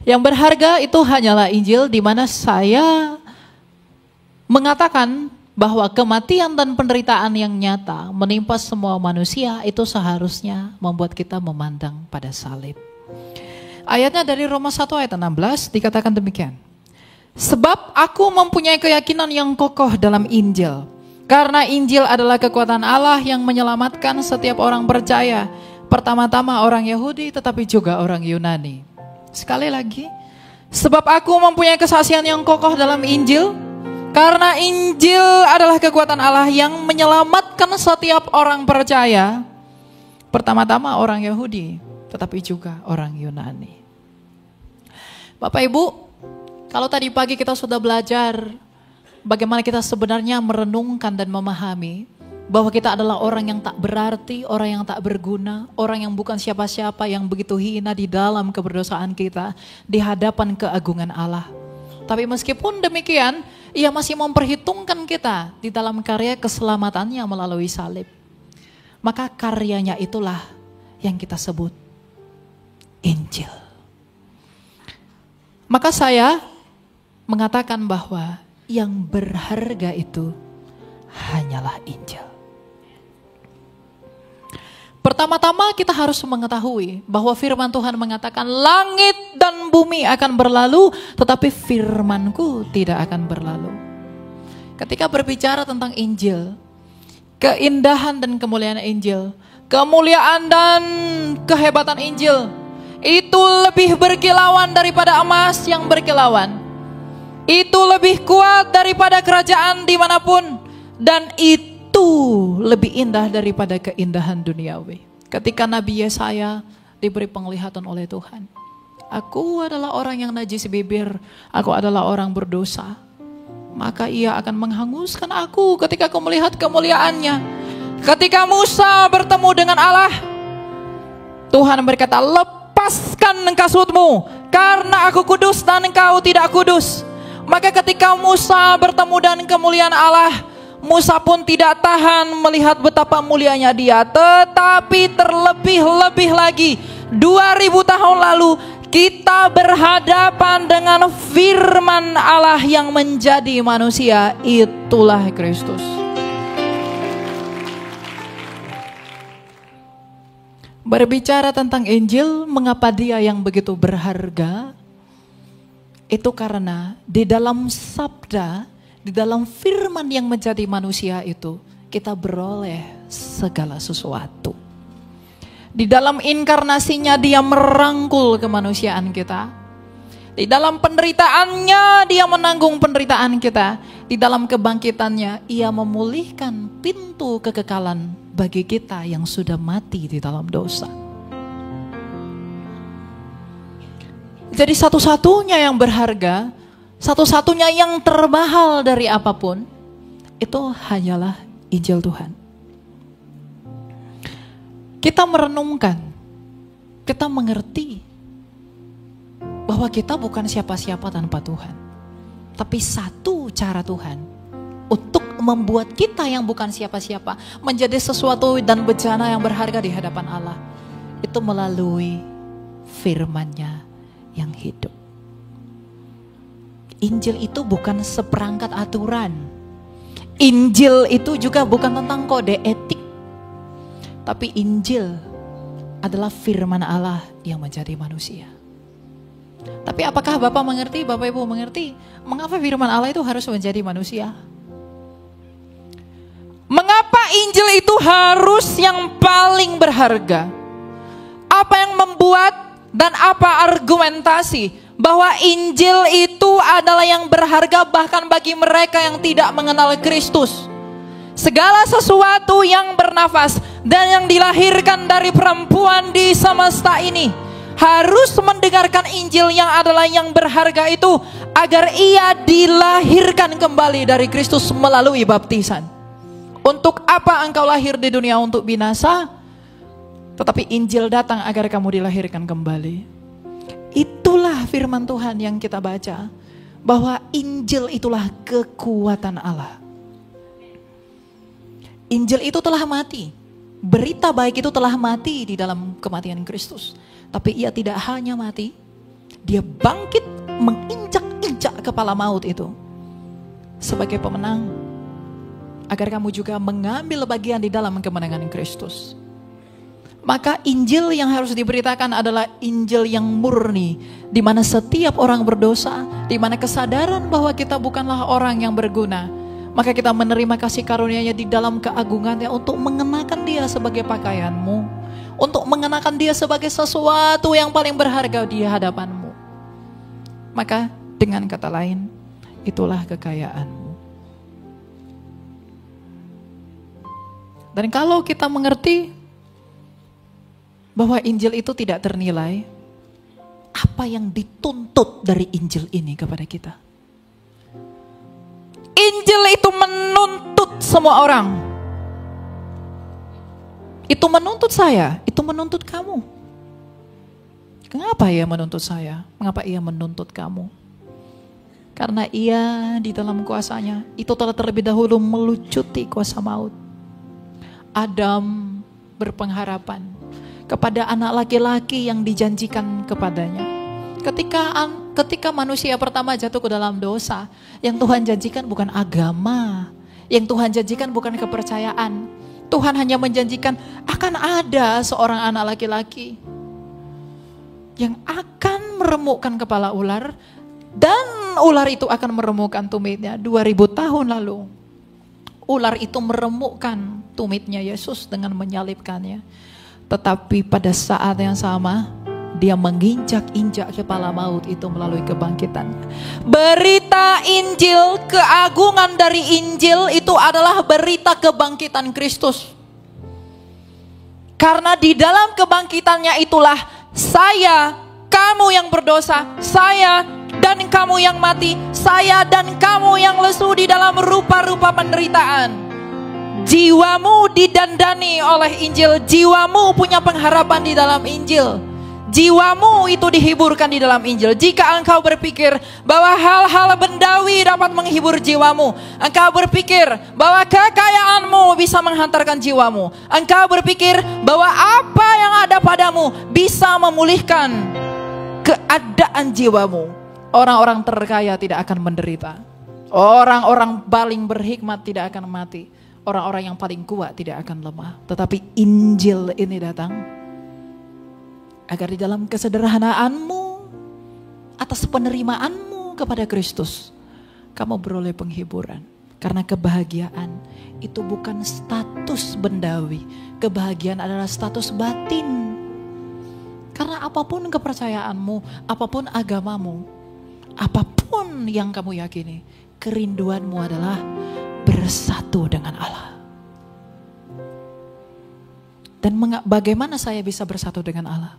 Yang berharga itu hanyalah Injil, di mana saya mengatakan bahwa kematian dan penderitaan yang nyata menimpa semua manusia itu seharusnya membuat kita memandang pada salib. Ayatnya dari Roma 1 ayat 16 dikatakan demikian. Sebab aku mempunyai keyakinan yang kokoh dalam Injil. Karena Injil adalah kekuatan Allah yang menyelamatkan setiap orang percaya. Pertama-tama orang Yahudi tetapi juga orang Yunani. Sekali lagi. Sebab aku mempunyai kesaksian yang kokoh dalam Injil. Karena Injil adalah kekuatan Allah yang menyelamatkan setiap orang percaya. Pertama-tama orang Yahudi tetapi juga orang Yunani. Bapak Ibu, kalau tadi pagi kita sudah belajar bagaimana kita sebenarnya merenungkan dan memahami bahwa kita adalah orang yang tak berarti, orang yang tak berguna, orang yang bukan siapa-siapa, yang begitu hina di dalam keberdosaan kita di hadapan keagungan Allah. Tapi meskipun demikian, Ia masih memperhitungkan kita di dalam karya keselamatannya melalui salib. Maka karyanya itulah yang kita sebut Injil. Maka saya mengatakan bahwa yang berharga itu hanyalah Injil. Pertama-tama kita harus mengetahui bahwa firman Tuhan mengatakan langit dan bumi akan berlalu, tetapi firman-Ku tidak akan berlalu. Ketika berbicara tentang Injil, keindahan dan kemuliaan Injil, kemuliaan dan kehebatan Injil, itu lebih berkilauan daripada emas yang berkilauan. Itu lebih kuat daripada kerajaan dimanapun. Dan itu lebih indah daripada keindahan duniawi. Ketika Nabi Yesaya diberi penglihatan oleh Tuhan. Aku adalah orang yang najis bibir. Aku adalah orang berdosa. Maka Ia akan menghanguskan aku ketika aku melihat kemuliaannya. Ketika Musa bertemu dengan Allah, Tuhan berkata, lepaskan kasutmu karena aku kudus dan engkau tidak kudus. Maka ketika Musa bertemu dengan kemuliaan Allah, Musa pun tidak tahan melihat betapa mulianya Dia. Tetapi terlebih-lebih lagi, 2000 tahun lalu kita berhadapan dengan firman Allah yang menjadi manusia. Itulah Kristus. Berbicara tentang Injil, mengapa dia yang begitu berharga? Itu karena di dalam sabda, di dalam firman yang menjadi manusia itu, kita beroleh segala sesuatu. Di dalam inkarnasinya Dia merangkul kemanusiaan kita. Di dalam penderitaannya Dia menanggung penderitaan kita. Di dalam kebangkitannya Ia memulihkan pintu kekekalan bagi kita yang sudah mati di dalam dosa. Jadi satu-satunya yang berharga, satu-satunya yang termahal dari apapun, itu hanyalah Injil Tuhan. Kita merenungkan, kita mengerti bahwa kita bukan siapa-siapa tanpa Tuhan. Tapi satu cara Tuhan untuk membuat kita yang bukan siapa-siapa menjadi sesuatu dan bencana yang berharga di hadapan Allah, itu melalui firman-Nya yang hidup. Injil itu bukan seperangkat aturan. Injil itu juga bukan tentang kode etik. Tapi Injil adalah firman Allah yang menjadi manusia. Tapi apakah Bapak mengerti, Bapak Ibu mengerti, mengapa firman Allah itu harus menjadi manusia? Mengapa Injil itu harus yang paling berharga? Apa yang membuat dan apa argumentasi bahwa Injil itu adalah yang berharga bahkan bagi mereka yang tidak mengenal Kristus? Segala sesuatu yang bernafas dan yang dilahirkan dari perempuan di semesta ini harus mendengarkan Injil yang adalah yang berharga itu, agar ia dilahirkan kembali dari Kristus melalui baptisan. Untuk apa engkau lahir di dunia? Untuk binasa? Tetapi Injil datang agar kamu dilahirkan kembali. Itulah firman Tuhan yang kita baca, bahwa Injil itulah kekuatan Allah. Injil itu telah mati. Berita baik itu telah mati di dalam kematian Kristus. Tapi ia tidak hanya mati, Dia bangkit menginjak-injak kepala maut itu sebagai pemenang, agar kamu juga mengambil bagian di dalam kemenangan Kristus. Maka Injil yang harus diberitakan adalah Injil yang murni, di mana setiap orang berdosa, di mana kesadaran bahwa kita bukanlah orang yang berguna, maka kita menerima kasih karunia-Nya di dalam keagungannya untuk mengenakan Dia sebagai pakaianmu, untuk mengenakan Dia sebagai sesuatu yang paling berharga di hadapanmu. Maka dengan kata lain, itulah kekayaanmu. Dan kalau kita mengerti bahwa Injil itu tidak ternilai, apa yang dituntut dari Injil ini kepada kita? Injil itu menuntut semua orang. Itu menuntut saya, itu menuntut kamu. Kenapa Ia menuntut saya? Mengapa Ia menuntut kamu? Karena Ia di dalam kuasa-Nya itu telah terlebih dahulu melucuti kuasa maut. Adam berpengharapan kepada anak laki-laki yang dijanjikan kepadanya. Ketika manusia pertama jatuh ke dalam dosa, yang Tuhan janjikan bukan agama, yang Tuhan janjikan bukan kepercayaan. Tuhan hanya menjanjikan akan ada seorang anak laki-laki yang akan meremukkan kepala ular, dan ular itu akan meremukkan tumitnya. 2000 tahun lalu ular itu meremukkan tumitnya Yesus dengan menyalibkannya. Tetapi pada saat yang sama, Dia menginjak-injak kepala maut itu melalui kebangkitannya. Berita Injil, keagungan dari Injil itu adalah berita kebangkitan Kristus. Karena di dalam kebangkitannya itulah saya, kamu yang berdosa, saya dan kamu yang mati, saya dan kamu yang lesu di dalam rupa-rupa penderitaan. Jiwamu didandani oleh Injil, jiwamu punya pengharapan di dalam Injil. Jiwamu itu dihiburkan di dalam Injil. Jika engkau berpikir bahwa hal-hal bendawi dapat menghibur jiwamu, engkau berpikir bahwa kekayaanmu bisa menghantarkan jiwamu, engkau berpikir bahwa apa yang ada padamu bisa memulihkan keadaan jiwamu, orang-orang terkaya tidak akan menderita, orang-orang paling berhikmat tidak akan mati, orang-orang yang paling kuat tidak akan lemah. Tetapi Injil ini datang agar di dalam kesederhanaanmu, atas penerimaanmu kepada Kristus, kamu beroleh penghiburan. Karena kebahagiaan itu bukan status bendawi, kebahagiaan adalah status batin. Karena apapun kepercayaanmu, apapun agamamu, apapun yang kamu yakini, kerinduanmu adalah bersatu dengan Allah. Dan bagaimana saya bisa bersatu dengan Allah?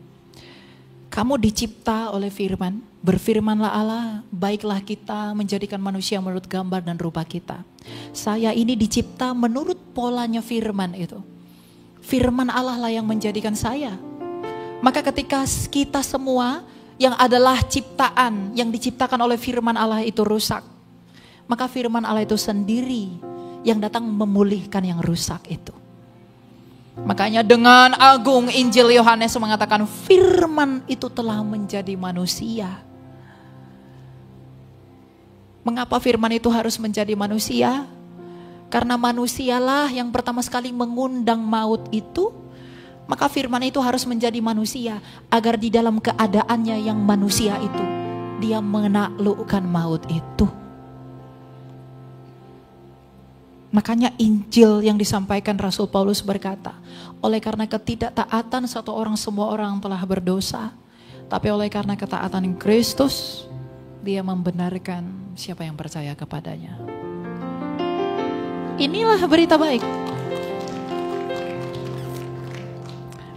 Kamu dicipta oleh firman, berfirmanlah Allah, baiklah kita menjadikan manusia menurut gambar dan rupa kita. Saya ini dicipta menurut polanya firman itu. Firman Allah lah yang menjadikan saya. Maka ketika kita semua yang adalah ciptaan, yang diciptakan oleh firman Allah itu rusak, maka firman Allah itu sendiri yang datang memulihkan yang rusak itu. Makanya dengan agung Injil Yohanes mengatakan firman itu telah menjadi manusia. Mengapa firman itu harus menjadi manusia? Karena manusialah yang pertama sekali mengundang maut itu. Maka firman itu harus menjadi manusia agar di dalam keadaannya yang manusia itu dia menaklukkan maut itu. Makanya Injil yang disampaikan Rasul Paulus berkata, oleh karena ketidaktaatan satu orang semua orang telah berdosa, tapi oleh karena ketaatan Kristus, Dia membenarkan siapa yang percaya kepadanya. Inilah berita baik.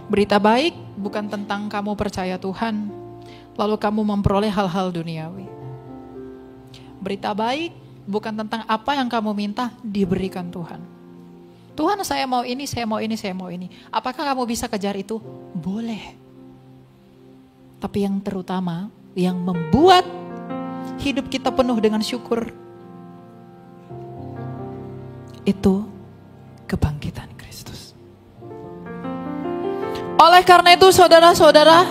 Berita baik bukan tentang kamu percaya Tuhan, lalu kamu memperoleh hal-hal duniawi. Berita baik bukan tentang apa yang kamu minta diberikan Tuhan. Tuhan, saya mau ini, saya mau ini, saya mau ini. Apakah kamu bisa kejar itu? Boleh. Tapi yang terutama, yang membuat hidup kita penuh dengan syukur, itu kebangkitan Kristus. Oleh karena itu saudara-saudara,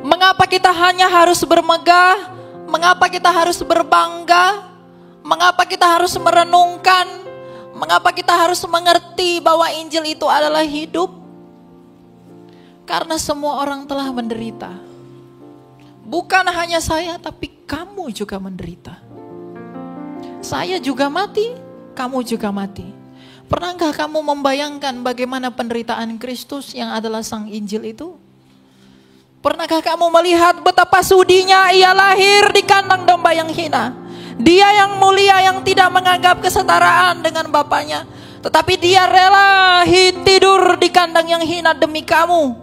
mengapa Mengapa kita hanya harus bermegah? Mengapa kita harus berbangga? Mengapa kita harus merenungkan? Mengapa kita harus mengerti bahwa Injil itu adalah hidup? Karena semua orang telah menderita. Bukan hanya saya, tapi kamu juga menderita. Saya juga mati, kamu juga mati. Pernahkah kamu membayangkan bagaimana penderitaan Kristus yang adalah Sang Injil itu? Pernahkah kamu melihat betapa sudinya ia lahir di kandang domba yang hina? Dia yang mulia yang tidak menganggap kesetaraan dengan Bapaknya, tetapi dia rela tidur di kandang yang hina demi kamu.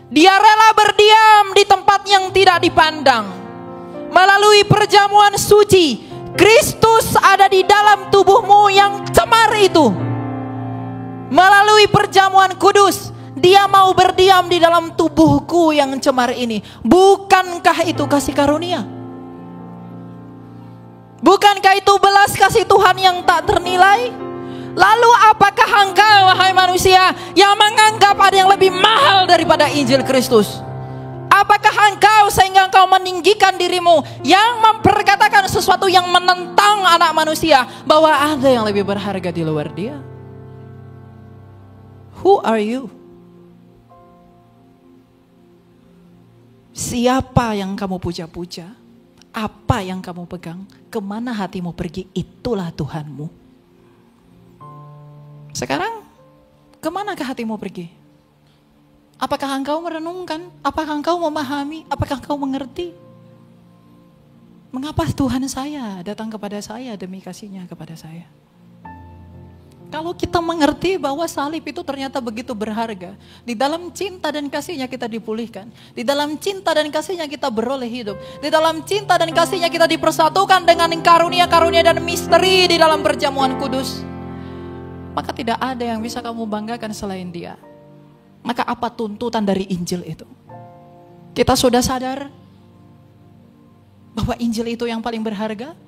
Dia rela berdiam di tempat yang tidak dipandang. Melalui perjamuan suci, Kristus ada di dalam tubuhmu yang cemar itu. Melalui perjamuan kudus, Dia mau berdiam di dalam tubuhku yang cemar ini. Bukankah itu kasih karunia? Bukankah itu belas kasih Tuhan yang tak ternilai? Lalu apakah engkau, wahai manusia, yang menganggap ada yang lebih mahal daripada Injil Kristus? Apakah engkau sehingga engkau meninggikan dirimu yang memperkatakan sesuatu yang menentang anak manusia bahwa ada yang lebih berharga di luar dia? Who are you? Siapa yang kamu puja-puja? Apa yang kamu pegang? Kemana hatimu pergi? Itulah Tuhanmu. Sekarang, kemanakah hatimu pergi? Apakah engkau merenungkan? Apakah engkau memahami? Apakah engkau mengerti? Mengapa Tuhan saya datang kepada saya demi kasih-Nya kepada saya? Kalau kita mengerti bahwa salib itu ternyata begitu berharga, di dalam cinta dan kasih-Nya kita dipulihkan, di dalam cinta dan kasih-Nya kita beroleh hidup, di dalam cinta dan kasih-Nya kita dipersatukan dengan karunia-karunia dan misteri di dalam perjamuan kudus, maka tidak ada yang bisa kamu banggakan selain Dia. Maka apa tuntutan dari Injil itu? Kita sudah sadar bahwa Injil itu yang paling berharga.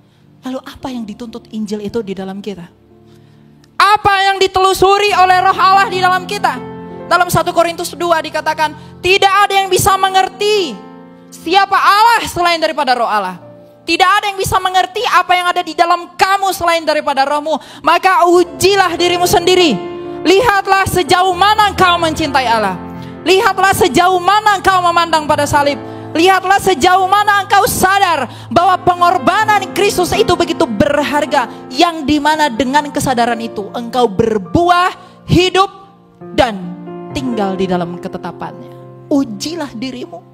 Lalu apa yang dituntut Injil itu di dalam kita? Apa yang ditelusuri oleh Roh Allah di dalam kita? Dalam 1 Korintus 2 dikatakan, tidak ada yang bisa mengerti siapa Allah selain daripada Roh Allah. Tidak ada yang bisa mengerti apa yang ada di dalam kamu selain daripada rohmu. Maka ujilah dirimu sendiri. Lihatlah sejauh mana engkau mencintai Allah. Lihatlah sejauh mana engkau memandang pada salib. Lihatlah sejauh mana engkau sadar bahwa pengorbanan Kristus itu begitu berharga, yang dimana dengan kesadaran itu engkau berbuah, hidup, dan tinggal di dalam ketetapannya. Ujilah dirimu.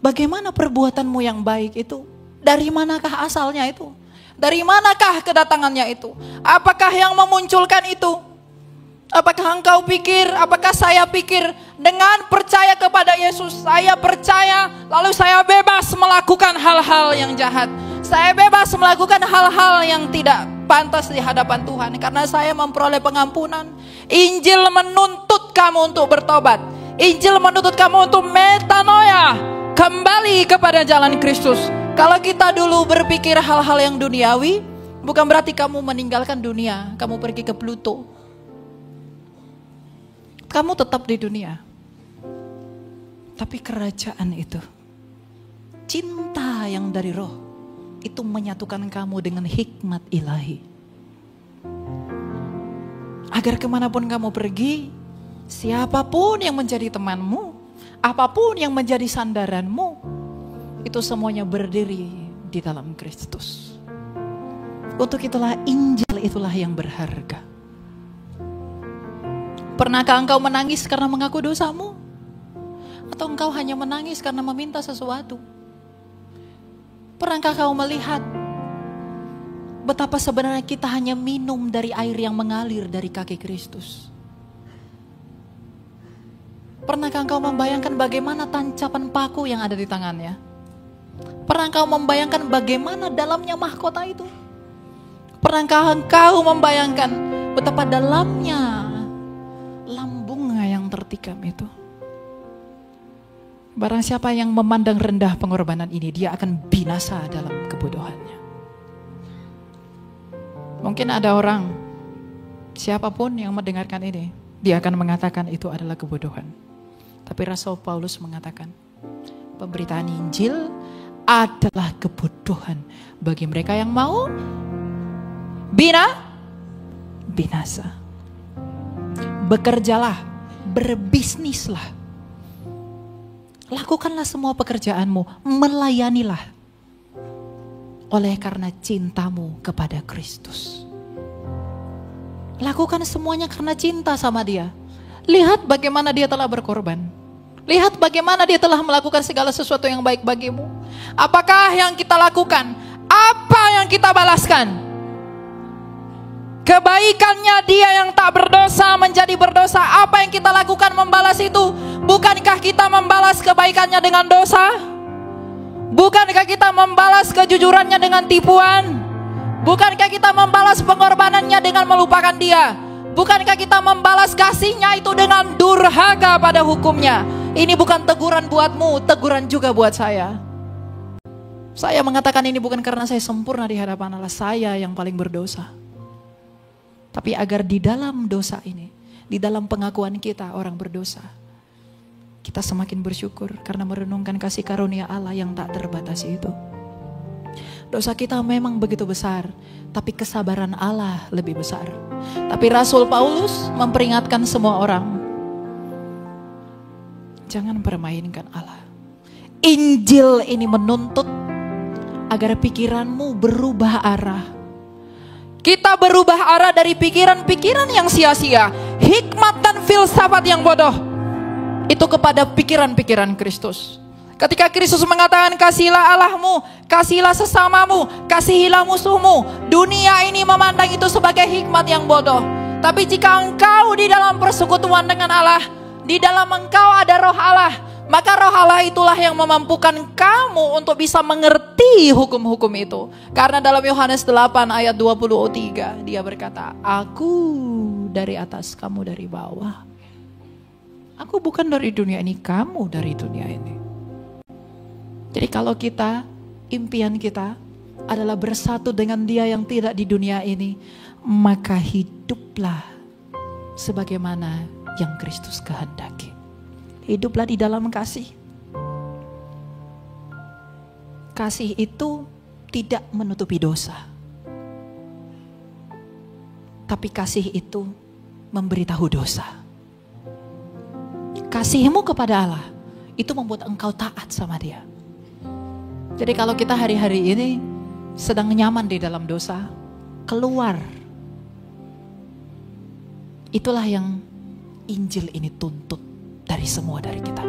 Bagaimana perbuatanmu yang baik itu? Dari manakah asalnya itu? Dari manakah kedatangannya itu? Apakah yang memunculkan itu? Apakah engkau pikir, apakah saya pikir dengan percaya kepada Yesus, saya percaya lalu saya bebas melakukan hal-hal yang jahat. Saya bebas melakukan hal-hal yang tidak pantas di hadapan Tuhan karena saya memperoleh pengampunan. Injil menuntut kamu untuk bertobat. Injil menuntut kamu untuk metanoia, kembali kepada jalan Kristus. Kalau kita dulu berpikir hal-hal yang duniawi, bukan berarti kamu meninggalkan dunia, kamu pergi ke Pluto. Kamu tetap di dunia. Tapi kerajaan itu, cinta yang dari roh, itu menyatukan kamu dengan hikmat ilahi. Agar kemanapun kamu pergi, siapapun yang menjadi temanmu, apapun yang menjadi sandaranmu, itu semuanya berdiri di dalam Kristus. Untuk itulah Injil itulah yang berharga. Pernahkah engkau menangis karena mengaku dosamu? Atau engkau hanya menangis karena meminta sesuatu? Pernahkah kau melihat betapa sebenarnya kita hanya minum dari air yang mengalir dari kaki Kristus? Pernahkah engkau membayangkan bagaimana tancapan paku yang ada di tangannya? Pernahkah engkau membayangkan bagaimana dalamnya mahkota itu? Pernahkah engkau membayangkan betapa dalamnya lambungnya yang tertikam itu? Barang siapa yang memandang rendah pengorbanan ini, dia akan binasa dalam kebodohannya. Mungkin ada orang, siapapun yang mendengarkan ini, dia akan mengatakan itu adalah kebodohan. Tapi Rasul Paulus mengatakan, pemberitaan Injil adalah kebodohan bagi mereka yang mau binasa. Bekerjalah, berbisnislah. Lakukanlah semua pekerjaanmu, melayanilah. Oleh karena cintamu kepada Kristus. Lakukan semuanya karena cinta sama Dia. Lihat bagaimana Dia telah berkorban. Lihat bagaimana Dia telah melakukan segala sesuatu yang baik bagimu. Apakah yang kita lakukan? Apa yang kita balaskan? Kebaikannya Dia yang tak berdosa menjadi berdosa. Apa yang kita lakukan membalas itu? Bukankah kita membalas kebaikannya dengan dosa? Bukankah kita membalas kejujurannya dengan tipuan? Bukankah kita membalas pengorbanannya dengan melupakan Dia? Bukankah kita membalas kasihnya itu dengan durhaka pada hukumnya? Ini bukan teguran buatmu, teguran juga buat saya. Saya mengatakan ini bukan karena saya sempurna di hadapan Allah, saya yang paling berdosa. Tapi agar di dalam dosa ini, di dalam pengakuan kita orang berdosa, kita semakin bersyukur karena merenungkan kasih karunia Allah yang tak terbatas itu. Dosa kita memang begitu besar, tapi kesabaran Allah lebih besar. Tapi Rasul Paulus memperingatkan semua orang, jangan permainkan Allah. Injil ini menuntut agar pikiranmu berubah arah. Kita berubah arah dari pikiran-pikiran yang sia-sia, hikmat dan filsafat yang bodoh, itu kepada pikiran-pikiran Kristus. Ketika Kristus mengatakan kasihilah Allahmu, kasihilah sesamamu, kasihilah musuhmu. Dunia ini memandang itu sebagai hikmat yang bodoh. Tapi jika engkau di dalam persekutuan dengan Allah, di dalam engkau ada roh Allah, maka roh Allah itulah yang memampukan kamu untuk bisa mengerti hukum-hukum itu. Karena dalam Yohanes 8 ayat 23 dia berkata, aku dari atas, kamu dari bawah. Aku bukan dari dunia ini, kamu dari dunia ini. Jadi kalau kita, impian kita adalah bersatu dengan Dia yang tidak di dunia ini, maka hiduplah sebagaimana yang Kristus kehendaki. Hiduplah di dalam kasih. Kasih itu tidak menutupi dosa. Tapi kasih itu memberitahu dosa. Kasihmu kepada Allah itu membuat engkau taat sama Dia. Jadi kalau kita hari-hari ini sedang nyaman di dalam dosa, keluar. Itulah yang Injil ini tuntut dari semua dari kita.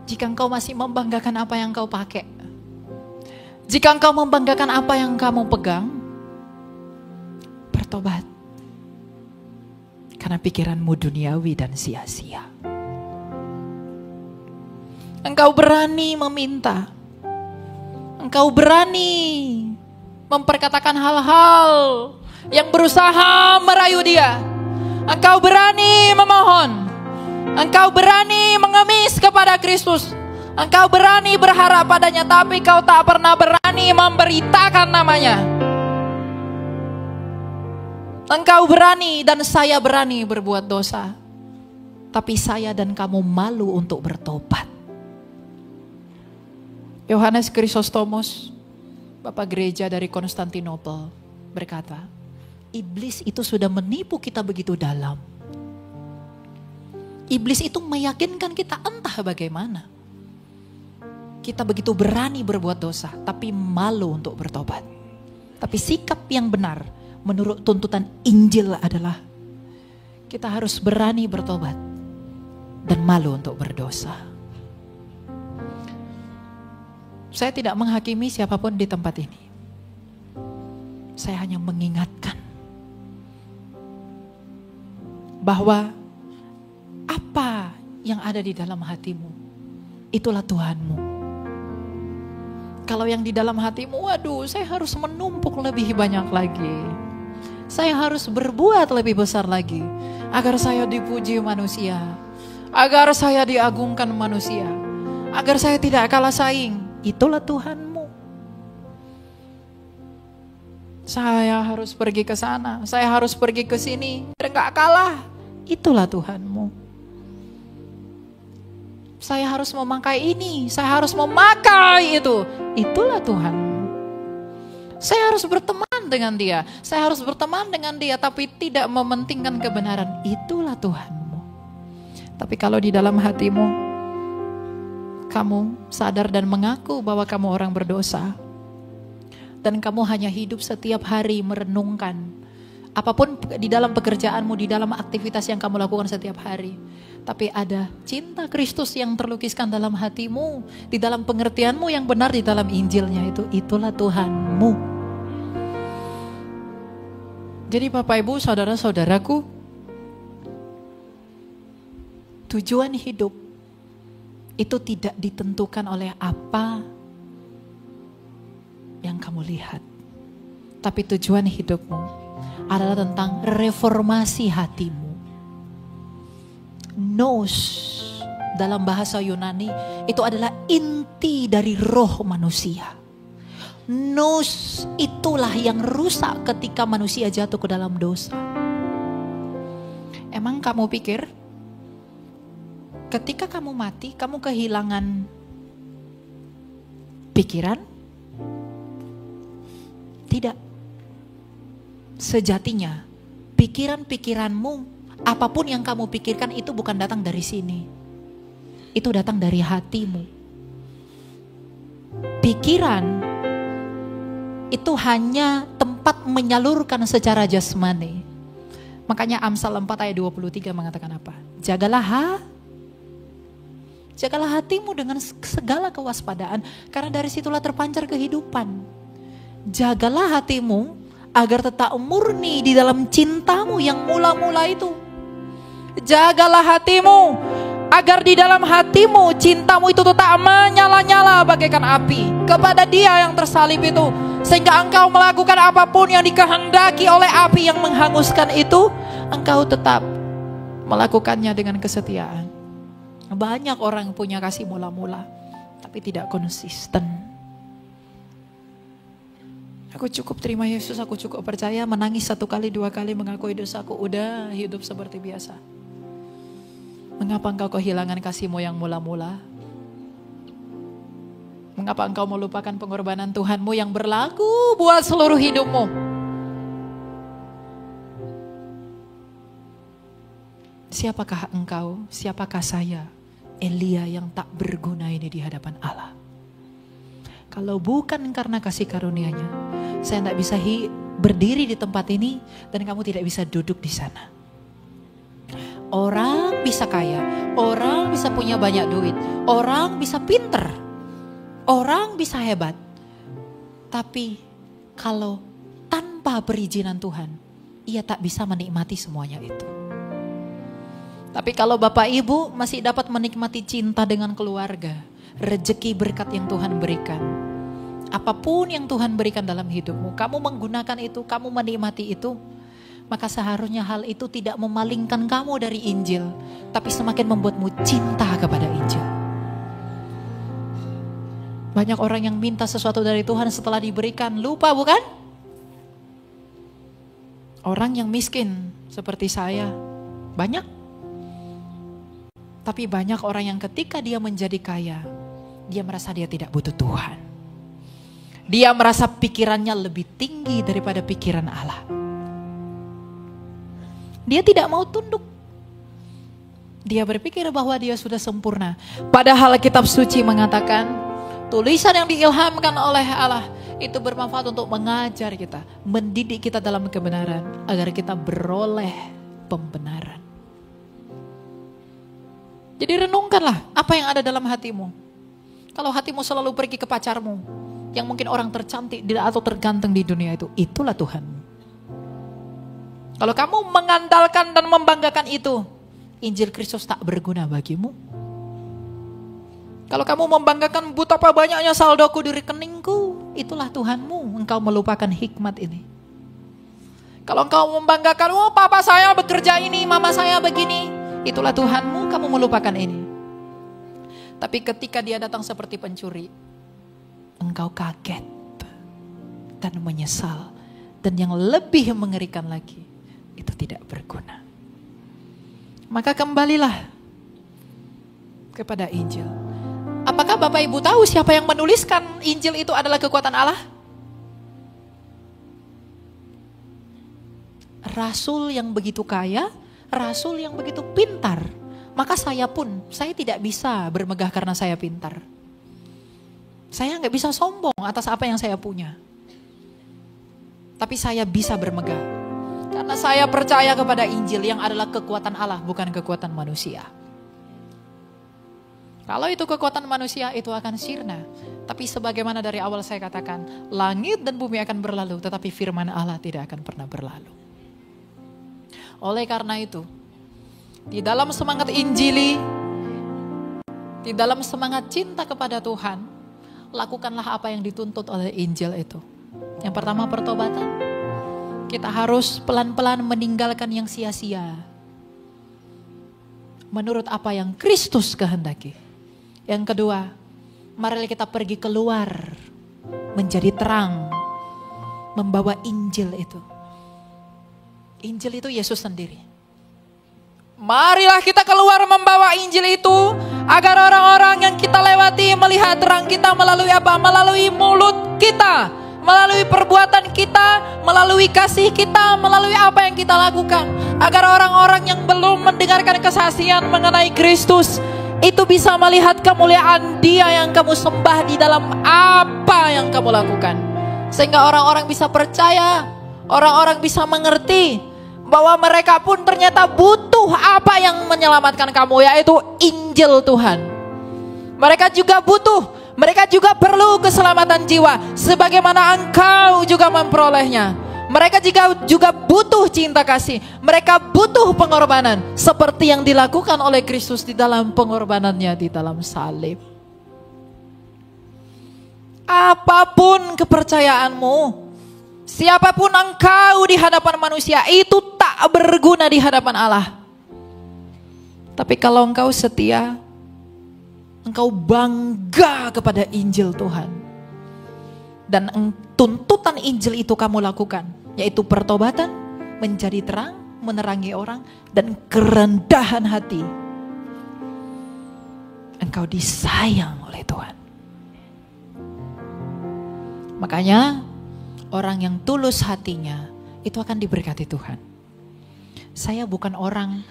Jika engkau masih membanggakan apa yang engkau pakai, jika engkau membanggakan apa yang kamu pegang, bertobat. Karena pikiranmu duniawi dan sia-sia. Engkau berani meminta. Engkau berani memperkatakan hal-hal yang berusaha merayu Dia. Engkau berani memohon. Engkau berani mengemis kepada Kristus. Engkau berani berharap padanya, tapi kau tak pernah berani memberitakan namanya. Engkau berani dan saya berani berbuat dosa, tapi saya dan kamu malu untuk bertobat. Yohanes Chrysostomus, Bapak Gereja dari Konstantinopel, berkata, iblis itu sudah menipu kita begitu dalam. Iblis itu meyakinkan kita entah bagaimana. Kita begitu berani berbuat dosa, tapi malu untuk bertobat. Tapi sikap yang benar menurut tuntutan Injil adalah kita harus berani bertobat dan malu untuk berdosa. Saya tidak menghakimi siapapun di tempat ini. Saya hanya mengingatkan bahwa apa yang ada di dalam hatimu, itulah Tuhanmu. Kalau yang di dalam hatimu, waduh, saya harus menumpuk lebih banyak lagi. Saya harus berbuat lebih besar lagi agar saya dipuji manusia, agar saya diagungkan manusia, agar saya tidak kalah saing. Itulah Tuhanmu. Saya harus pergi ke sana, saya harus pergi ke sini. gak kalah. Itulah Tuhanmu. Saya harus memakai ini, saya harus memakai itu. Itulah Tuhanmu. Saya harus berteman dengan dia, saya harus berteman dengan dia, tapi tidak mementingkan kebenaran. Itulah Tuhanmu. Tapi kalau di dalam hatimu, kamu sadar dan mengaku bahwa kamu orang berdosa, dan kamu hanya hidup setiap hari merenungkan, apapun di dalam pekerjaanmu, di dalam aktivitas yang kamu lakukan setiap hari, tapi ada cinta Kristus yang terlukiskan dalam hatimu, di dalam pengertianmu yang benar di dalam Injilnya itu, itulah Tuhanmu. Jadi Bapak Ibu, saudara-saudaraku, tujuan hidup itu tidak ditentukan oleh apa yang kamu lihat, tapi tujuan hidupmu adalah tentang reformasi hatimu. Nous dalam bahasa Yunani itu adalah inti dari roh manusia. Nous itulah yang rusak ketika manusia jatuh ke dalam dosa. Emang kamu pikir ketika kamu mati, kamu kehilangan pikiran? Tidak. Sejatinya, pikiran-pikiranmu, apapun yang kamu pikirkan itu bukan datang dari sini. Itu datang dari hatimu. Pikiran itu hanya tempat menyalurkan secara jasmani. Makanya Amsal 4 ayat 23 mengatakan apa? Jagalah hatimu dengan segala kewaspadaan, karena dari situlah terpancar kehidupan. Jagalah hatimu agar tetap murni di dalam cintamu yang mula-mula itu. Jagalah hatimu agar di dalam hatimu cintamu itu tetap menyala-nyala bagaikan api kepada Dia yang tersalib itu, sehingga engkau melakukan apapun yang dikehendaki oleh api yang menghanguskan itu, engkau tetap melakukannya dengan kesetiaan. Banyak orang punya kasih mula-mula tapi tidak konsisten. Aku cukup terima Yesus, aku cukup percaya, menangis 1 kali 2 kali mengakui dosaku, udah hidup seperti biasa. Mengapa engkau kehilangan kasih-Mu yang mula-mula? Mengapa engkau melupakan pengorbanan Tuhan-Mu yang berlaku buat seluruh hidupmu? Siapakah engkau, siapakah saya, Elia yang tak berguna ini di hadapan Allah? Kalau bukan karena kasih karunia-Nya, saya tidak bisa berdiri di tempat ini dan kamu tidak bisa duduk di sana. Orang bisa kaya, orang bisa punya banyak duit, orang bisa pinter, orang bisa hebat. Tapi kalau tanpa perizinan Tuhan, ia tak bisa menikmati semuanya itu. Tapi kalau Bapak Ibu masih dapat menikmati cinta dengan keluarga, rezeki berkat yang Tuhan berikan, apapun yang Tuhan berikan dalam hidupmu, kamu menggunakan itu, kamu menikmati itu, maka seharusnya hal itu tidak memalingkan kamu dari Injil, tapi semakin membuatmu cinta kepada Injil. Banyak orang yang minta sesuatu dari Tuhan setelah diberikan, lupa bukan? Orang yang miskin seperti saya, banyak. Tapi banyak orang yang ketika dia menjadi kaya, dia merasa dia tidak butuh Tuhan. Dia merasa pikirannya lebih tinggi daripada pikiran Allah. Dia tidak mau tunduk. Dia berpikir bahwa dia sudah sempurna. Padahal kitab suci mengatakan, tulisan yang diilhamkan oleh Allah itu bermanfaat untuk mengajar kita, mendidik kita dalam kebenaran, agar kita beroleh pembenaran. Jadi renungkanlah apa yang ada dalam hatimu. Kalau hatimu selalu pergi ke pacarmu, yang mungkin orang tercantik atau terganteng di dunia itu, itulah Tuhanmu. Kalau kamu mengandalkan dan membanggakan itu, Injil Kristus tak berguna bagimu. Kalau kamu membanggakan betapa banyaknya saldoku di rekeningku, itulah Tuhanmu, engkau melupakan hikmat ini. Kalau engkau membanggakan, oh papa saya bekerja ini, mama saya begini, itulah Tuhanmu, kamu melupakan ini. Tapi ketika dia datang seperti pencuri, engkau kaget dan menyesal. Dan yang lebih mengerikan lagi, itu tidak berguna. maka kembalilah kepada Injil. Apakah Bapak Ibu tahu siapa yang menuliskan Injil itu adalah kekuatan Allah? Rasul yang begitu kaya, rasul yang begitu pintar. Maka saya tidak bisa bermegah karena saya pintar. Saya nggak bisa sombong atas apa yang saya punya. Tapi saya bisa bermegah. Karena saya percaya kepada Injil yang adalah kekuatan Allah, bukan kekuatan manusia. Kalau itu kekuatan manusia, itu akan sirna. Tapi sebagaimana dari awal saya katakan, langit dan bumi akan berlalu, tetapi firman Allah tidak akan pernah berlalu. Oleh karena itu, di dalam semangat Injili, di dalam semangat cinta kepada Tuhan, lakukanlah apa yang dituntut oleh Injil itu. Yang pertama, pertobatan. Kita harus pelan-pelan meninggalkan yang sia-sia, menurut apa yang Kristus kehendaki. Yang kedua, mari kita pergi keluar, menjadi terang, membawa Injil itu. Injil itu Yesus sendiri. Marilah kita keluar membawa Injil itu, agar orang-orang yang kita lewati melihat terang kita melalui apa? Melalui mulut kita, melalui perbuatan kita, melalui kasih kita, melalui apa yang kita lakukan. Agar orang-orang yang belum mendengarkan kesaksian mengenai Kristus, itu bisa melihat kemuliaan Dia yang kamu sembah di dalam apa yang kamu lakukan. Sehingga orang-orang bisa percaya, orang-orang bisa mengerti bahwa mereka pun ternyata butuh apa yang menyelamatkan kamu, yaitu Injil Tuhan. Mereka juga butuh, mereka juga perlu keselamatan jiwa, sebagaimana engkau juga memperolehnya. Mereka juga butuh cinta kasih, mereka butuh pengorbanan, seperti yang dilakukan oleh Kristus di dalam pengorbanannya di dalam salib. Apapun kepercayaanmu, siapapun engkau di hadapan manusia, itu tak berguna di hadapan Allah. Tapi kalau engkau setia, engkau bangga kepada Injil Tuhan, dan tuntutan Injil itu kamu lakukan, yaitu pertobatan, menjadi terang, menerangi orang, dan kerendahan hati, engkau disayang oleh Tuhan. Makanya orang yang tulus hatinya itu akan diberkati Tuhan. Saya bukan orang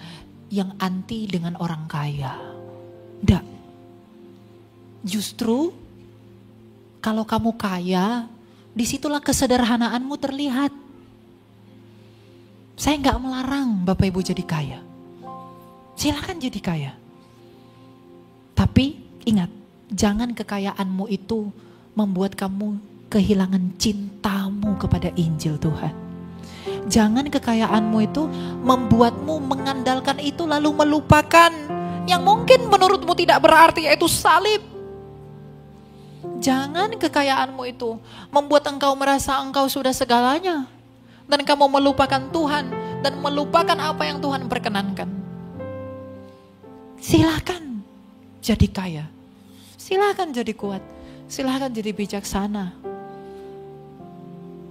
yang anti dengan orang kaya. Enggak. Justru kalau kamu kaya, disitulah kesederhanaanmu terlihat. Saya enggak melarang Bapak Ibu jadi kaya. Silakan jadi kaya. Tapi ingat, jangan kekayaanmu itu membuat kamu kehilangan cintamu kepada Injil Tuhan. Jangan kekayaanmu itu membuatmu mengandalkan itu lalu melupakan yang mungkin menurutmu tidak berarti, yaitu salib. Jangan kekayaanmu itu membuat engkau merasa engkau sudah segalanya, dan kamu melupakan Tuhan dan melupakan apa yang Tuhan perkenankan. Silakan jadi kaya, silakan jadi kuat, silakan jadi bijaksana.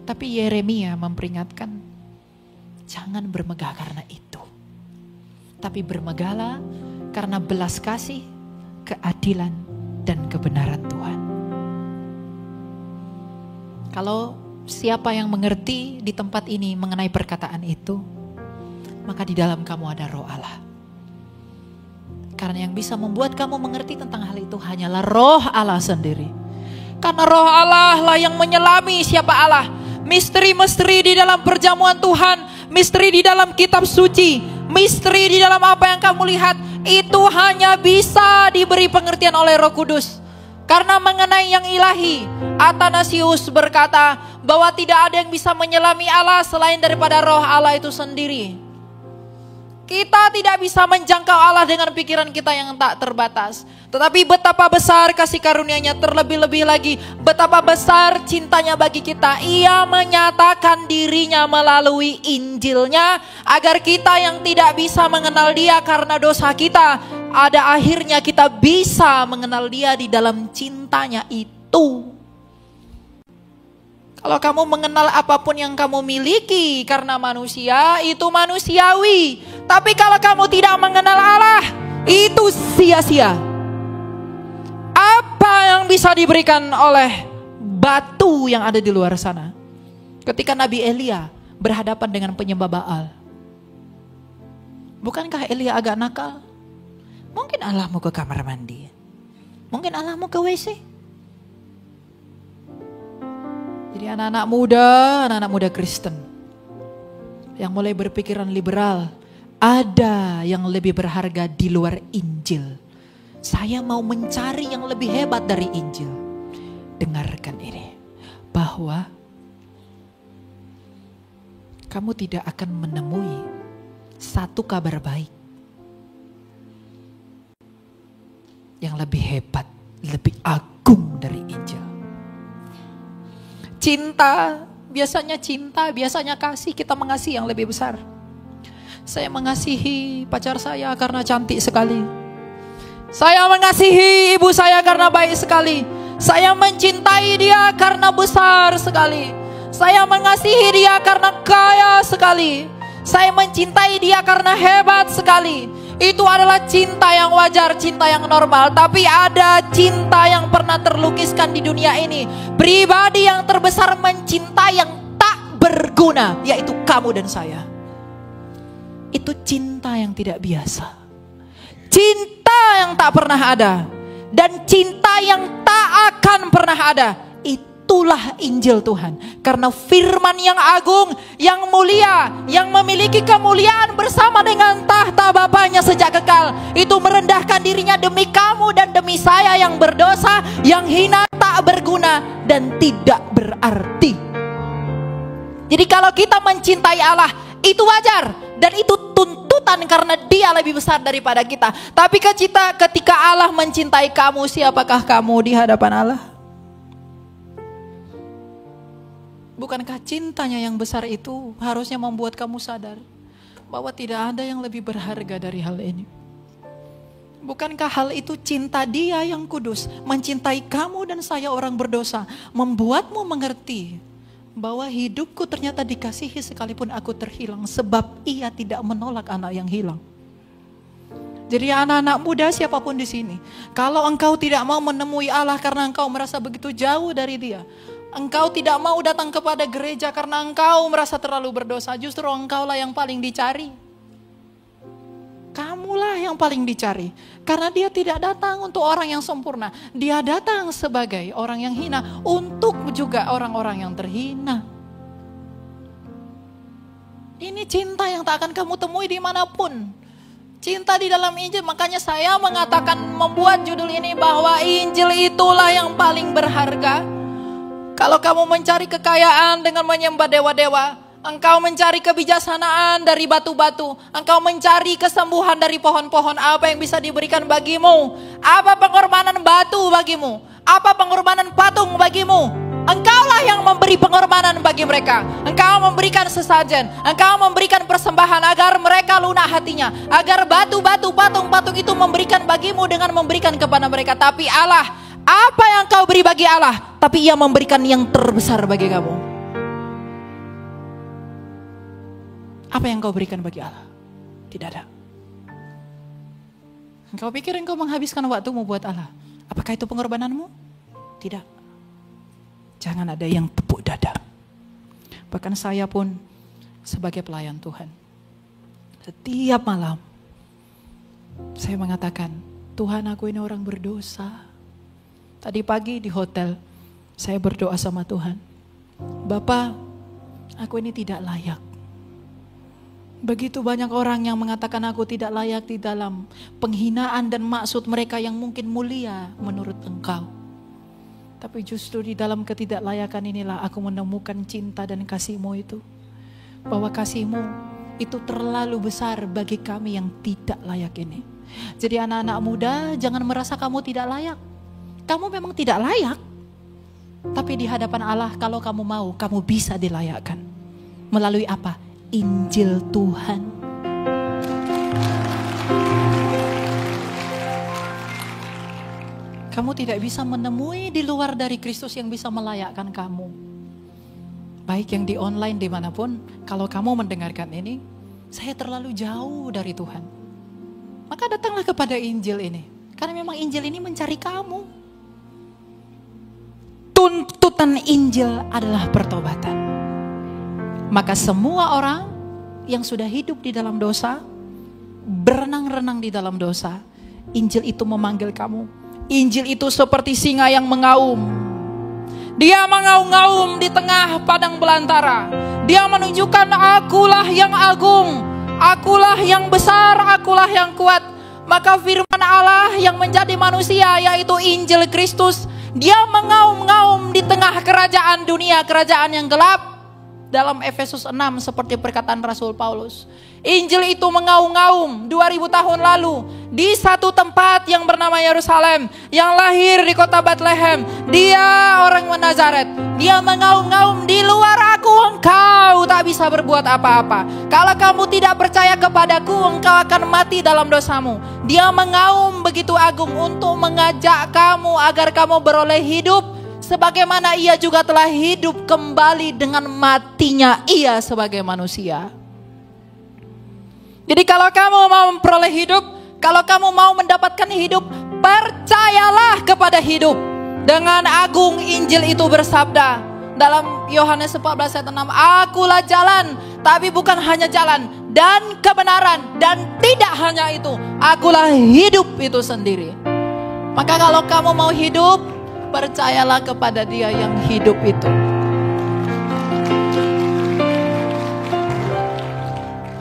Tapi Yeremia memperingatkan, jangan bermegah karena itu, tapi bermegahlah karena belas kasih, keadilan, dan kebenaran Tuhan. Kalau siapa yang mengerti di tempat ini mengenai perkataan itu, maka di dalam kamu ada Roh Allah. Karena yang bisa membuat kamu mengerti tentang hal itu hanyalah Roh Allah sendiri. Karena Roh Allah lah yang menyelami siapa Allah. Misteri-misteri di dalam perjamuan Tuhan, misteri di dalam kitab suci, misteri di dalam apa yang kamu lihat, itu hanya bisa diberi pengertian oleh Roh Kudus. Karena mengenai yang ilahi, Athanasius berkata bahwa tidak ada yang bisa menyelami Allah selain daripada Roh Allah itu sendiri. Kita tidak bisa menjangkau Allah dengan pikiran kita yang tak terbatas. Tetapi betapa besar kasih karunia-Nya, terlebih-lebih lagi betapa besar cintanya bagi kita. Ia menyatakan dirinya melalui Injilnya, agar kita yang tidak bisa mengenal Dia karena dosa kita, ada akhirnya kita bisa mengenal Dia di dalam cintanya itu. Kalau kamu mengenal apapun yang kamu miliki karena manusia, itu manusiawi. Tapi kalau kamu tidak mengenal Allah, itu sia-sia. Apa yang bisa diberikan oleh batu yang ada di luar sana? Ketika Nabi Elia berhadapan dengan penyembah Baal, bukankah Elia agak nakal? Mungkin Allah mau ke kamar mandi, mungkin Allah mau ke WC. Jadi anak-anak muda Kristen yang mulai berpikiran liberal, ada yang lebih berharga di luar Injil. Saya mau mencari yang lebih hebat dari Injil. Dengarkan ini, bahwa kamu tidak akan menemui satu kabar baik yang lebih hebat, lebih agung dari Injil. Cinta, biasanya kasih, kita mengasihi yang lebih besar. Saya mengasihi pacar saya karena cantik sekali. Saya mengasihi ibu saya karena baik sekali. Saya mencintai dia karena besar sekali. Saya mengasihi dia karena kaya sekali. Saya mencintai dia karena hebat sekali. Itu adalah cinta yang wajar, cinta yang normal. Tapi ada cinta yang pernah terlukiskan di dunia ini. Pribadi yang terbesar mencintai yang tak berguna, yaitu kamu dan saya. Itu cinta yang tidak biasa. Cinta yang tak pernah ada. Dan cinta yang tak akan pernah ada. Itulah Injil Tuhan. Karena firman yang agung, yang mulia, yang memiliki kemuliaan bersama dengan tahta Bapaknya sejak kekal, itu merendahkan dirinya demi kamu dan demi saya yang berdosa, yang hina, tak berguna, dan tidak berarti. Jadi kalau kita mencintai Allah, itu wajar. Dan itu tuntutan karena dia lebih besar daripada kita. Tapi ketika Allah mencintai kamu, siapakah kamu di hadapan Allah? Bukankah cintanya yang besar itu harusnya membuat kamu sadar bahwa tidak ada yang lebih berharga dari hal ini? Bukankah hal itu cinta dia yang kudus, mencintai kamu dan saya orang berdosa, membuatmu mengerti bahwa hidupku ternyata dikasihi sekalipun aku terhilang, sebab ia tidak menolak anak yang hilang. Jadi anak-anak muda siapapun di sini, kalau engkau tidak mau menemui Allah karena engkau merasa begitu jauh dari dia, engkau tidak mau datang kepada gereja karena engkau merasa terlalu berdosa, justru engkaulah yang paling dicari. Kamulah yang paling dicari. Karena dia tidak datang untuk orang yang sempurna. Dia datang sebagai orang yang hina. Untuk juga orang-orang yang terhina. Ini cinta yang tak akan kamu temui dimanapun. Cinta di dalam Injil. Makanya saya mengatakan, membuat judul ini, bahwa Injil itulah yang paling berharga. Kalau kamu mencari kekayaan dengan menyembah dewa-dewa, engkau mencari kebijaksanaan dari batu-batu, engkau mencari kesembuhan dari pohon-pohon, apa yang bisa diberikan bagimu? Apa pengorbanan batu bagimu? Apa pengorbanan patung bagimu? Engkaulah yang memberi pengorbanan bagi mereka. Engkau memberikan sesajen, engkau memberikan persembahan agar mereka lunak hatinya, agar batu-batu, patung-patung itu memberikan bagimu dengan memberikan kepada mereka. Tapi Allah, apa yang kau beri bagi Allah? Tapi Ia memberikan yang terbesar bagi kamu. Apa yang kau berikan bagi Allah? Tidak ada. Engkau pikir engkau menghabiskan waktumu buat Allah? Apakah itu pengorbananmu? Tidak. Jangan ada yang tepuk dada. Bahkan saya pun sebagai pelayan Tuhan, setiap malam saya mengatakan, Tuhan, aku ini orang berdosa. Tadi pagi di hotel saya berdoa sama Tuhan, Bapa, aku ini tidak layak. Begitu banyak orang yang mengatakan aku tidak layak di dalam penghinaan dan maksud mereka yang mungkin mulia menurut Engkau. Tapi justru di dalam ketidaklayakan inilah aku menemukan cinta dan kasih-Mu itu. Bahwa kasih-Mu itu terlalu besar bagi kami yang tidak layak ini. Jadi anak-anak muda, jangan merasa kamu tidak layak. Kamu memang tidak layak. Tapi di hadapan Allah, kalau kamu mau, kamu bisa dilayakkan. Melalui apa? Injil Tuhan. Kamu tidak bisa menemui di luar dari Kristus yang bisa melayakkan kamu. Baik yang di online dimanapun, kalau kamu mendengarkan ini, saya terlalu jauh dari Tuhan. Maka datanglah kepada Injil ini. Karena memang Injil ini mencari kamu. Tuntutan Injil adalah pertobatan. Maka semua orang yang sudah hidup di dalam dosa, berenang-renang di dalam dosa, Injil itu memanggil kamu. Injil itu seperti singa yang mengaum. Dia mengaum-ngaum di tengah padang belantara. Dia menunjukkan akulah yang agung, akulah yang besar, akulah yang kuat. Maka firman Allah yang menjadi manusia, yaitu Injil Kristus, dia mengaum-ngaum di tengah kerajaan dunia, kerajaan yang gelap. Dalam Efesus 6 seperti perkataan Rasul Paulus. Injil itu mengaum-ngaum 2000 tahun lalu di satu tempat yang bernama Yerusalem, yang lahir di kota Bethlehem. Dia orang Nazaret. Dia mengaum-ngaum, di luar aku engkau tak bisa berbuat apa-apa. Kalau kamu tidak percaya kepadaku, engkau akan mati dalam dosamu. Dia mengaum begitu agung untuk mengajak kamu agar kamu beroleh hidup sebagaimana ia juga telah hidup kembali dengan matinya ia sebagai manusia. Jadi kalau kamu mau memperoleh hidup, kalau kamu mau mendapatkan hidup, percayalah kepada hidup. Dengan agung Injil itu bersabda dalam Yohanes 14 ayat 6, akulah jalan, tapi bukan hanya jalan, dan kebenaran, dan tidak hanya itu, akulah hidup itu sendiri. Maka kalau kamu mau hidup, percayalah kepada Dia yang hidup itu.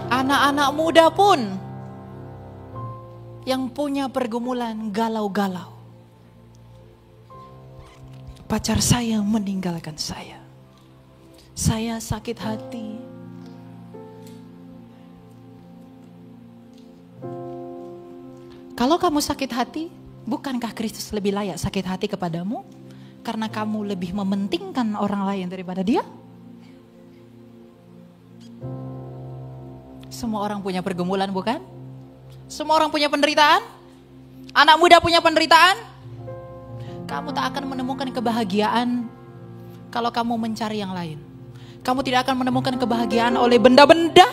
Anak-anak muda pun yang punya pergumulan galau-galau. Pacar saya meninggalkan saya. Saya sakit hati. Kalau kamu sakit hati, bukankah Kristus lebih layak sakit hati kepadamu? Karena kamu lebih mementingkan orang lain daripada Dia? Semua orang punya pergumulan, bukan? Semua orang punya penderitaan. Anak muda punya penderitaan. Kamu tak akan menemukan kebahagiaan kalau kamu mencari yang lain. Kamu tidak akan menemukan kebahagiaan oleh benda-benda.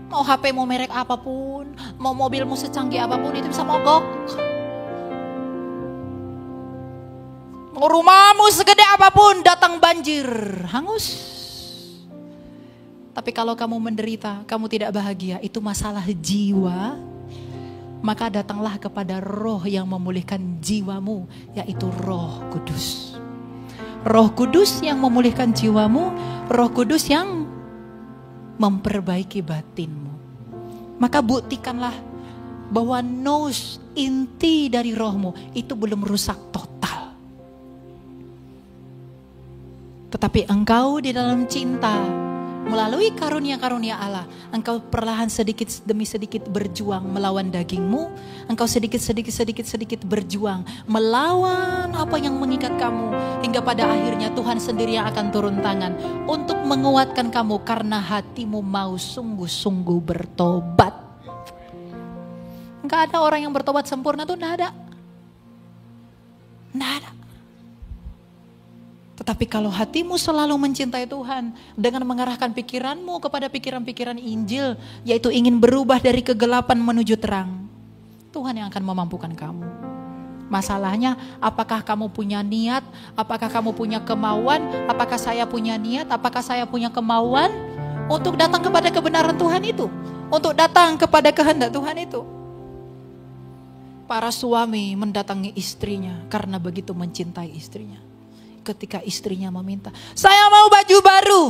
Mau HP-mu merek apapun, mau mobilmu secanggih apapun, itu bisa mogok. Mau rumahmu segede apapun, datang banjir, hangus. Tapi kalau kamu menderita, kamu tidak bahagia, itu masalah jiwa. Maka datanglah kepada Roh yang memulihkan jiwamu, yaitu Roh Kudus. Roh Kudus yang memulihkan jiwamu, Roh Kudus yang memperbaiki batinmu. Maka buktikanlah bahwa nous, inti dari rohmu itu belum rusak total. Tetapi engkau di dalam cinta, melalui karunia-karunia Allah, engkau perlahan sedikit demi sedikit berjuang melawan dagingmu. Engkau sedikit berjuang melawan apa yang mengikat kamu. Hingga pada akhirnya Tuhan sendiri yang akan turun tangan untuk menguatkan kamu karena hatimu mau sungguh-sungguh bertobat. Enggak ada orang yang bertobat sempurna tuh, enggak ada. Enggak ada. Tetapi kalau hatimu selalu mencintai Tuhan dengan mengarahkan pikiranmu kepada pikiran-pikiran Injil, yaitu ingin berubah dari kegelapan menuju terang, Tuhan yang akan memampukan kamu. Masalahnya, apakah kamu punya niat, apakah kamu punya kemauan, apakah saya punya niat, apakah saya punya kemauan untuk datang kepada kebenaran Tuhan itu, untuk datang kepada kehendak Tuhan itu. Para suami mendatangi istrinya karena begitu mencintai istrinya. Ketika istrinya meminta, saya mau baju baru.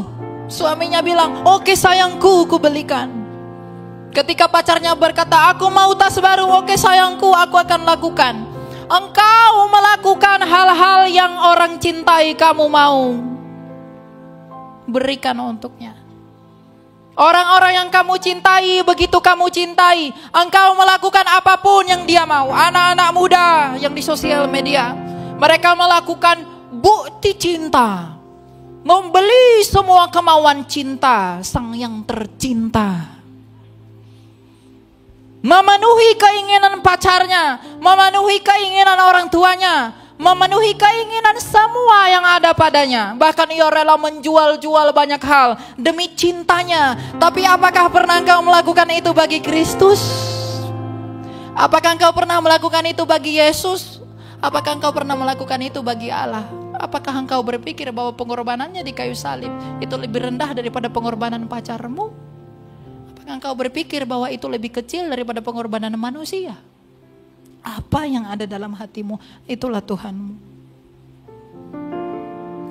Suaminya bilang, oke sayangku, ku belikan. Ketika pacarnya berkata, aku mau tas baru, oke sayangku, aku akan lakukan. Engkau melakukan hal-hal yang orang cintai kamu mau. Berikan untuknya. Orang-orang yang kamu cintai, begitu kamu cintai, engkau melakukan apapun yang dia mau. Anak-anak muda yang di sosial media, mereka melakukan bukti cinta, membeli semua kemauan cinta sang yang tercinta, memenuhi keinginan pacarnya, memenuhi keinginan orang tuanya, memenuhi keinginan semua yang ada padanya. Bahkan ia rela menjual-jual banyak hal demi cintanya. Tapi apakah pernah engkau melakukan itu bagi Kristus? Apakah engkau pernah melakukan itu bagi Yesus? Apakah engkau pernah melakukan itu bagi Allah? Apakah engkau berpikir bahwa pengorbanannya di kayu salib itu lebih rendah daripada pengorbanan pacarmu? Apakah engkau berpikir bahwa itu lebih kecil daripada pengorbanan manusia? Apa yang ada dalam hatimu, itulah Tuhanmu.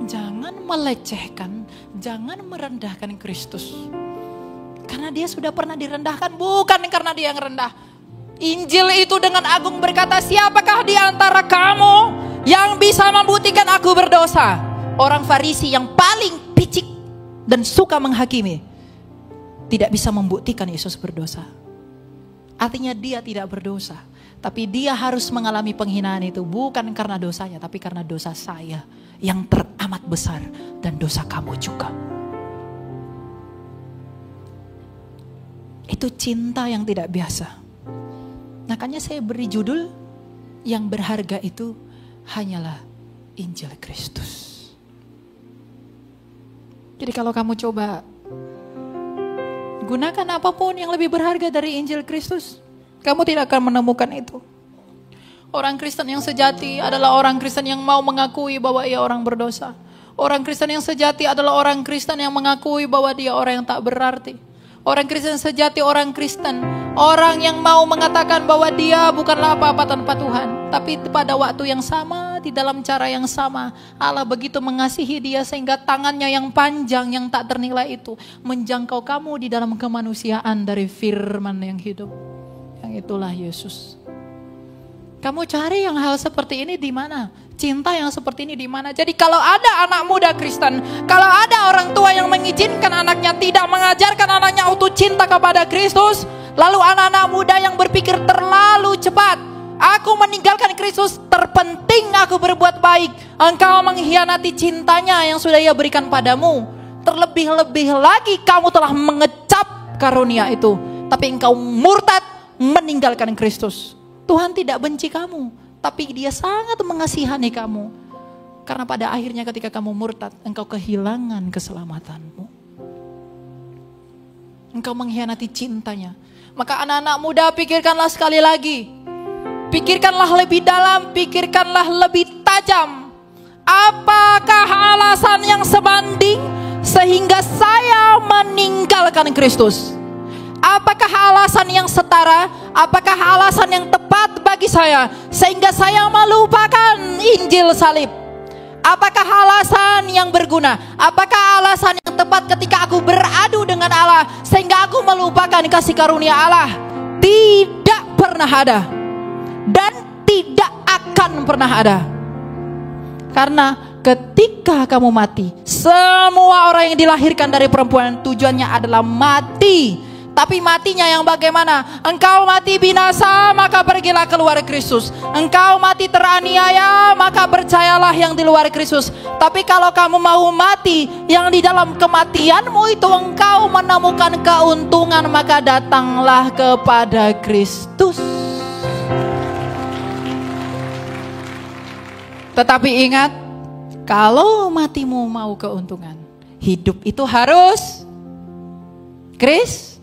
Jangan melecehkan, jangan merendahkan Kristus. Karena dia sudah pernah direndahkan, bukan karena dia yang rendah. Injil itu dengan agung berkata, siapakah di antara kamu yang bisa membuktikan aku berdosa? Orang Farisi yang paling picik dan suka menghakimi tidak bisa membuktikan Yesus berdosa. Artinya dia tidak berdosa. Tapi dia harus mengalami penghinaan itu bukan karena dosanya, tapi karena dosa saya yang teramat besar dan dosa kamu juga. Itu cinta yang tidak biasa. Makanya saya beri judul, yang berharga itu hanyalah Injil Kristus. Jadi kalau kamu coba gunakan apapun yang lebih berharga dari Injil Kristus, kamu tidak akan menemukan itu. Orang Kristen yang sejati adalah orang Kristen yang mau mengakui bahwa ia orang berdosa. Orang Kristen yang sejati adalah orang Kristen yang mengakui bahwa dia orang yang tak berarti. Orang Kristen sejati, orang Kristen, orang yang mau mengatakan bahwa dia bukanlah apa-apa tanpa Tuhan. Tapi pada waktu yang sama, di dalam cara yang sama, Allah begitu mengasihi dia sehingga tangannya yang panjang, yang tak ternilai itu menjangkau kamu di dalam kemanusiaan dari firman yang hidup. Yang itulah Yesus. Kamu cari yang hal seperti ini di mana? Cinta yang seperti ini di mana? Jadi kalau ada anak muda Kristen, kalau ada orang tua yang mengizinkan anaknya, tidak mengajarkan anaknya untuk cinta kepada Kristus, lalu anak-anak muda yang berpikir terlalu cepat, aku meninggalkan Kristus, terpenting aku berbuat baik. Engkau mengkhianati cintanya yang sudah ia berikan padamu. Terlebih-lebih lagi kamu telah mengecap karunia itu, tapi engkau murtad meninggalkan Kristus. Tuhan tidak benci kamu, tapi dia sangat mengasihani kamu. Karena pada akhirnya ketika kamu murtad, engkau kehilangan keselamatanmu. Engkau mengkhianati cintanya. Maka anak-anak muda, pikirkanlah sekali lagi. Pikirkanlah lebih dalam, pikirkanlah lebih tajam. Apakah alasan yang sebanding sehingga saya meninggalkan Kristus? Apakah alasan yang setara? Apakah alasan yang tepat bagi saya sehingga saya melupakan Injil salib? Apakah alasan yang berguna? Apakah alasan yang tepat ketika aku beradu dengan Allah sehingga aku melupakan kasih karunia Allah? Tidak pernah ada dan tidak akan pernah ada. Karena ketika kamu mati, semua orang yang dilahirkan dari perempuan tujuannya adalah mati. Tapi matinya yang bagaimana? Engkau mati binasa, maka pergilah keluar Kristus. Engkau mati teraniaya, maka percayalah yang di luar Kristus. Tapi kalau kamu mau mati, yang di dalam kematianmu itu engkau menemukan keuntungan, maka datanglah kepada Kristus. Tetapi ingat, kalau matimu mau keuntungan, hidup itu harus Kristus.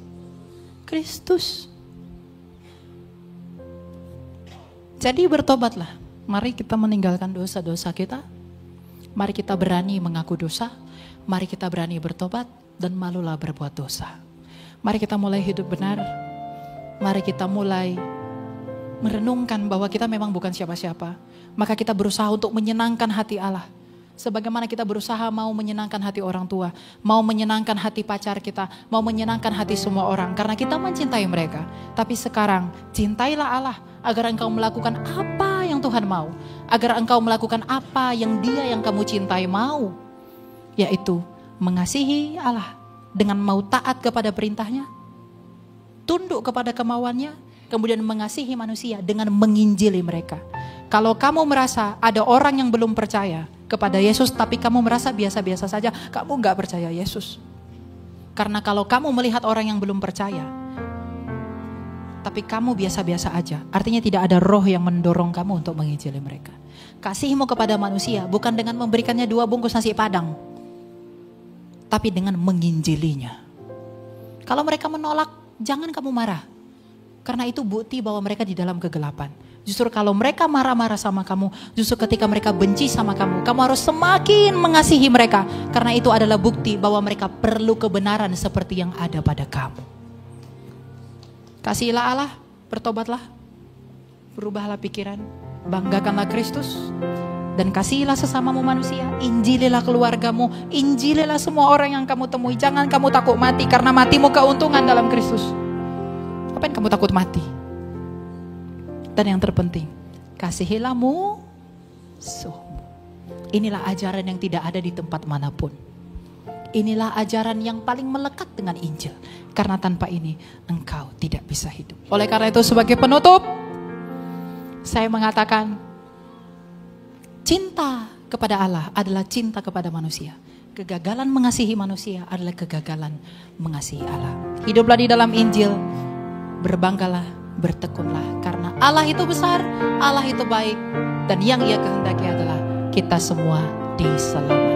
Jadi bertobatlah. Mari kita meninggalkan dosa-dosa kita. Mari kita berani mengaku dosa. Mari kita berani bertobat dan malulah berbuat dosa. Mari kita mulai hidup benar. Mari kita mulai merenungkan bahwa kita memang bukan siapa-siapa. Maka kita berusaha untuk menyenangkan hati Allah. Sebagaimana kita berusaha mau menyenangkan hati orang tua, mau menyenangkan hati pacar kita, mau menyenangkan hati semua orang, karena kita mencintai mereka. Tapi sekarang cintailah Allah agar engkau melakukan apa yang Tuhan mau, agar engkau melakukan apa yang Dia yang kamu cintai mau, yaitu mengasihi Allah dengan mau taat kepada perintahnya, tunduk kepada kemauannya, kemudian mengasihi manusia dengan menginjili mereka. Kalau kamu merasa ada orang yang belum percaya kepada Yesus, tapi kamu merasa biasa-biasa saja, kamu gak percaya Yesus. Karena kalau kamu melihat orang yang belum percaya, tapi tapi kamu biasa-biasa aja. Artinya tidak ada roh yang mendorong kamu untuk menginjili mereka. Kasihmu kepada manusia bukan dengan memberikannya 2 bungkus nasi padang, tapi dengan menginjilinya. Kalau mereka menolak, jangan kamu marah. Karena itu bukti bahwa mereka di dalam kegelapan. Justru kalau mereka marah-marah sama kamu, justru ketika mereka benci sama kamu, kamu harus semakin mengasihi mereka. Karena itu adalah bukti bahwa mereka perlu kebenaran seperti yang ada pada kamu. Kasihilah Allah, bertobatlah, berubahlah pikiran, banggakanlah Kristus, dan kasihilah sesamamu manusia. Injililah keluargamu, injililah semua orang yang kamu temui. Jangan kamu takut mati, karena matimu keuntungan dalam Kristus. Apa yang kamu takut mati? Dan yang terpenting, kasihilah musuhmu. Inilah ajaran yang tidak ada di tempat manapun. Inilah ajaran yang paling melekat dengan Injil. Karena tanpa ini engkau tidak bisa hidup. Oleh karena itu sebagai penutup, saya mengatakan cinta kepada Allah adalah cinta kepada manusia. Kegagalan mengasihi manusia adalah kegagalan mengasihi Allah. Hiduplah di dalam Injil, berbanggalah, bertekunlah. Karena Allah itu besar, Allah itu baik, dan yang Ia kehendaki adalah kita semua diselamatkan.